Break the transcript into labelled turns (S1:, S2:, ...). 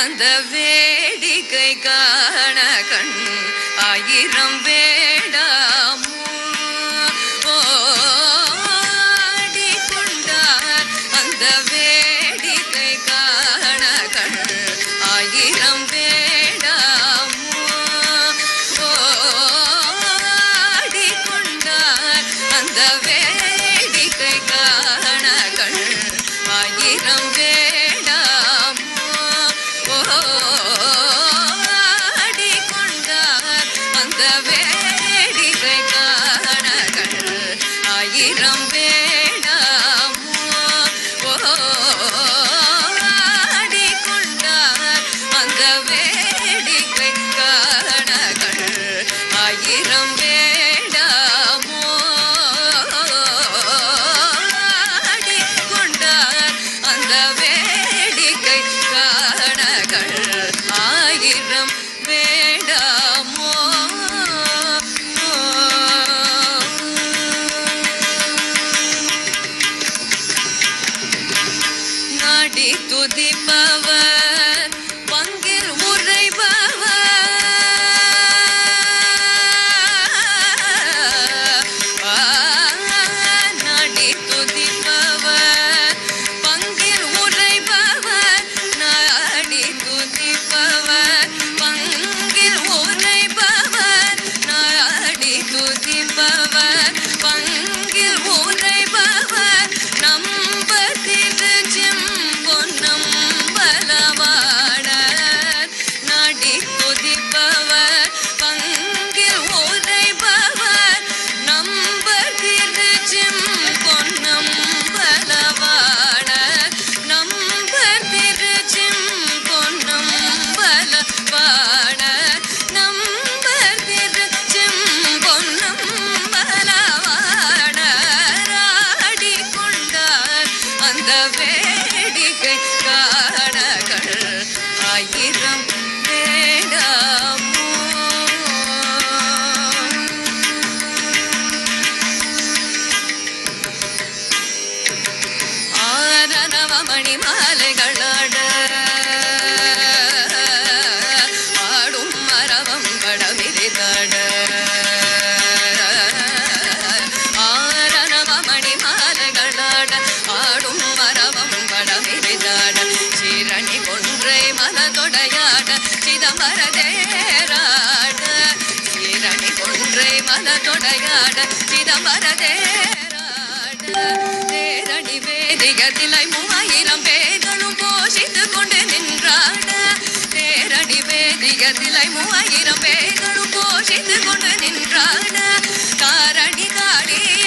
S1: அந்த வேடிக்கை காண கண் ஆயிரம் வேடாமோ ஆடிக்கொண்டார் அந்த வேடிக்கை காண கண் ஆயிரம் வேடாமோ ஆடிக்கொண்டார் அந்த வேடிக்கை காண கண் ஆயிரம் ஆடிக்கொண்டார் அந்த வேடிக்கை காண கண் ஆயிரம் வேடாமோ ஆடிக்கொண்டார் அந்த வேடிக்கை காண கண் ஆயிரம் வேடாமோ ஆடிக்கொண்டார் அந்த வேடிக்கை காண கண் ஆயிரம் வேடாமோ நாடி துதிப்பவர் பங்கில் உரைபவர் நாடி துதிப்பவர் பங்கில் உரைபவர் நாடி துதிப்பவர் பங்கில் உரைபவர் நாடி துதிப்பவர் பங்கில் உரைபவர் நம்ப திருச்சிம் பொன்னம் பலவாடர் நாடி துதிப்பவர் பங்கில் உரைபவர் நம்ப திருச்சிம் பொன்னம் பலவாடர் நம்ப திருச்சிம் பொன்னம் பலவாடர் நம்ப திருச்சிம் பொன்னம் பலவாடர் ஆடிக்கொண்டார் அந்த வேடிக்கை காண கண் ஆயிரம் வேடாமோ ஆரணவ மணி மாலைகளாட ஆடும் மரவம் படமிரிதாட ஆரணவ மணி மாலைகளாட ஆடும் மரவம் படமிரிதாட சீரணி கொன்றை மலதொடையாட சிதம்பர தேராட சீரணி கொன்றை மலதொடையாட சிதம்பர தேராட தேரணி வேதிகத்திலை 3000 பேர்களும் போஷித்து கொண்டு நின்றாட தேரணி வேதிகத்திலை 3000 பேர்களும் போஷித்து கொண்டு நின்றாட காரணி காளிய